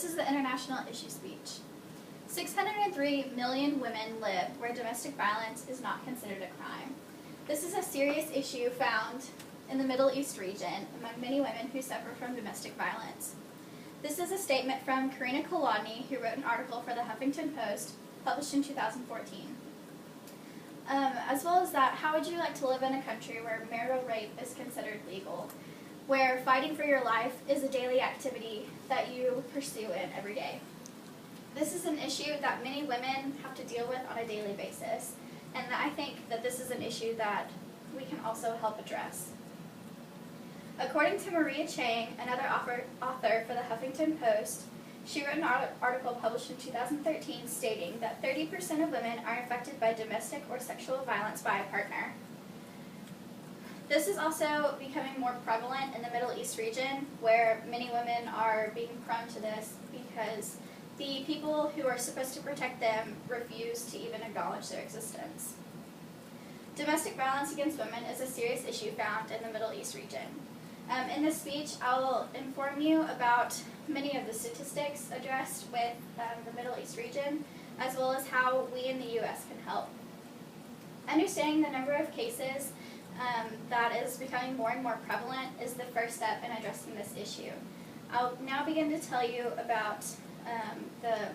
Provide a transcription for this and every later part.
This is the International Issue Speech. 603 million women live where domestic violence is not considered a crime. This is a serious issue found in the Middle East region among many women who suffer from domestic violence. This is a statement from Karina Kolodny, who wrote an article for the Huffington Post, published in 2014. As well as that, how would you like to live in a country where marital rape is considered legal, where fighting for your life is a daily activity that you pursue in every day? This is an issue that many women have to deal with on a daily basis, and I think that this is an issue that we can also help address. According to Maria Chang, another author for the Huffington Post, she wrote an article published in 2013 stating that 30% of women are affected by domestic or sexual violence by a partner. This is also becoming more prevalent in the Middle East region, where many women are being prone to this because the people who are supposed to protect them refuse to even acknowledge their existence. Domestic violence against women is a serious issue found in the Middle East region. In this speech, I will inform you about many of the statistics addressed with the Middle East region, as well as how we in the U.S. can help. Understanding the number of cases that is becoming more and more prevalent is the first step in addressing this issue. I'll now begin to tell you about the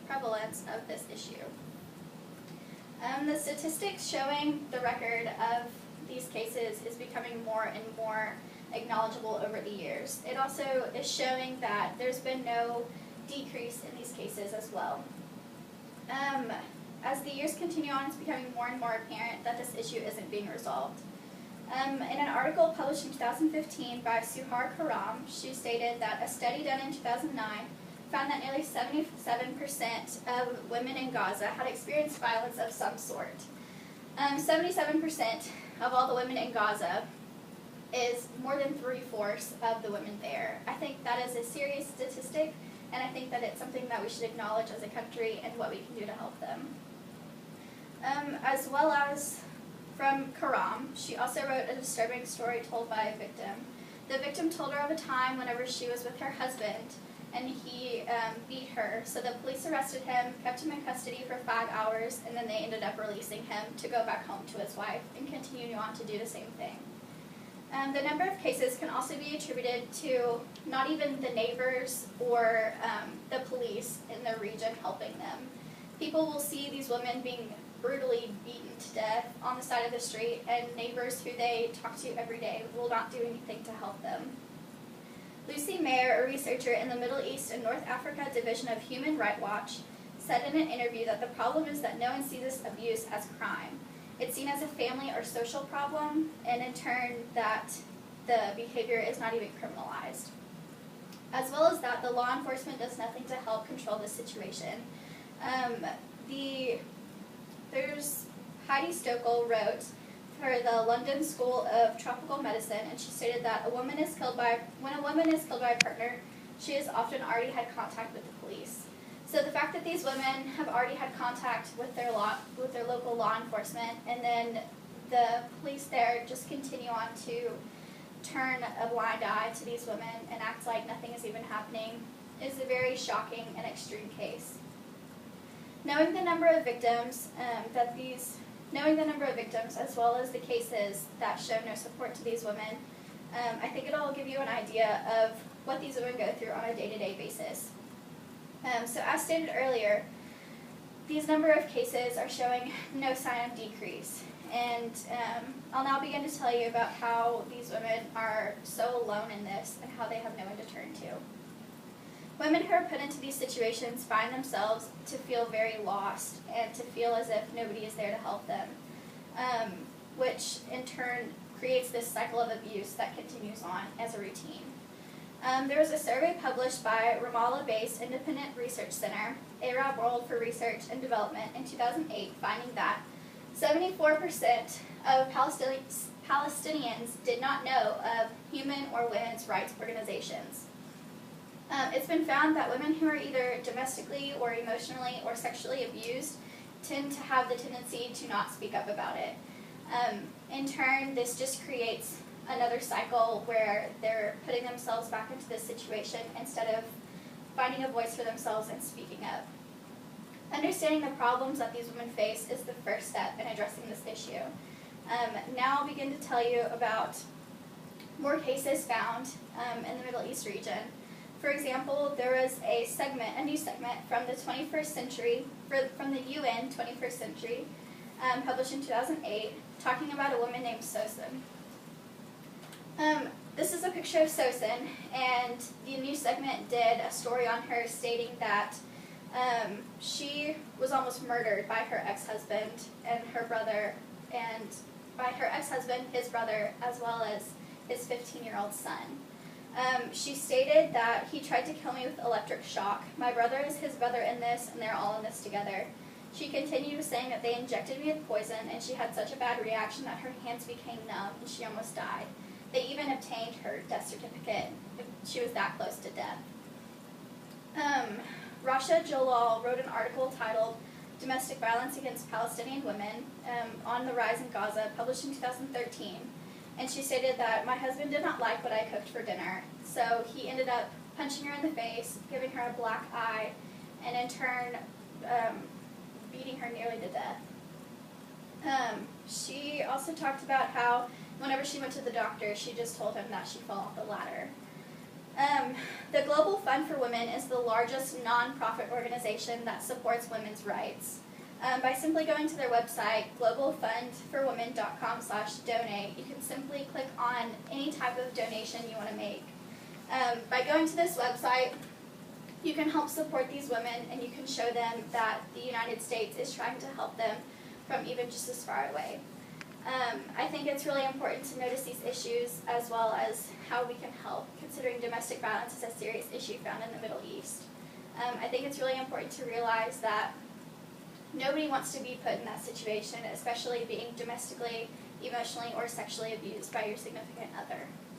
prevalence of this issue. The statistics showing the record of these cases is becoming more and more acknowledgeable over the years. It also is showing that there's been no decrease in these cases as well. As the years continue on, it's becoming more and more apparent that this issue isn't being resolved. In an article published in 2015 by Suhar Karam, she stated that a study done in 2009 found that nearly 77% of women in Gaza had experienced violence of some sort. 77% of all the women in Gaza is more than 3/4 of the women there. I think that is a serious statistic, and I think that it's something that we should acknowledge as a country and what we can do to help them. As well as from Karam, she also wrote a disturbing story told by a victim. The victim told her of a time whenever she was with her husband and he beat her. So the police arrested him, kept him in custody for 5 hours, and then they ended up releasing him to go back home to his wife and continue on to do the same thing. The number of cases can also be attributed to not even the neighbors or the police in the region helping them. People will see these women being brutally beaten to death on the side of the street, and neighbors who they talk to every day will not do anything to help them. Lucy Mayer, a researcher in the Middle East and North Africa Division of Human Rights Watch, said in an interview that the problem is that no one sees this abuse as crime. It's seen as a family or social problem, and in turn that the behavior is not even criminalized. As well as that, the law enforcement does nothing to help control the situation. There's Heidi Stokel wrote for the London School of Tropical Medicine, and she stated that when a woman is killed by a partner, she has often already had contact with the police. So the fact that these women have already had contact with their local law enforcement, and then the police there just continue on to turn a blind eye to these women and act like nothing is even happening, is a very shocking and extreme case. Knowing the number of victims, as well as the cases that show no support to these women, I think it'll give you an idea of what these women go through on a day-to-day basis. So as stated earlier, these number of cases are showing no sign of decrease, and I'll now begin to tell you about how these women are so alone in this and how they have no one to turn to. Women who are put into these situations find themselves to feel very lost and to feel as if nobody is there to help them, which in turn creates this cycle of abuse that continues on as a routine. There was a survey published by Ramallah-based Independent Research Center, Arab World for Research and Development, in 2008, finding that 74% of Palestinians did not know of human or women's rights organizations. It's been found that women who are either domestically or emotionally or sexually abused tend to have the tendency to not speak up about it. In turn, this just creates another cycle where they're putting themselves back into this situation instead of finding a voice for themselves and speaking up. Understanding the problems that these women face is the first step in addressing this issue. Now I'll begin to tell you about more cases found in the Middle East region. For example, there was a new segment from the 21st century, from the UN 21st century, published in 2008, talking about a woman named Sosin. This is a picture of Sosin, and the news segment did a story on her stating that she was almost murdered by her ex-husband and her brother, and by her ex-husband, his brother, as well as his 15-year-old son. She stated that he tried to kill me with electric shock. My brother is his brother in this, and they're all in this together. She continued with saying that they injected me with poison, and she had such a bad reaction that her hands became numb, and she almost died. They even obtained her death certificate. She was that close to death. Rasha Jalal wrote an article titled Domestic Violence Against Palestinian Women on the Rise in Gaza, published in 2013. And she stated that my husband did not like what I cooked for dinner, so he ended up punching her in the face, giving her a black eye, and in turn beating her nearly to death. She also talked about how whenever she went to the doctor, she just told him that she fell off the ladder. The Global Fund for Women is the largest non-profit organization that supports women's rights. By simply going to their website, globalfundforwomen.com/donate, you can simply click on any type of donation you want to make. By going to this website, you can help support these women, and you can show them that the United States is trying to help them from even just as far away. I think it's really important to notice these issues as well as how we can help, considering domestic violence is a serious issue found in the Middle East. I think it's really important to realize that nobody wants to be put in that situation, especially being domestically, emotionally, or sexually abused by your significant other.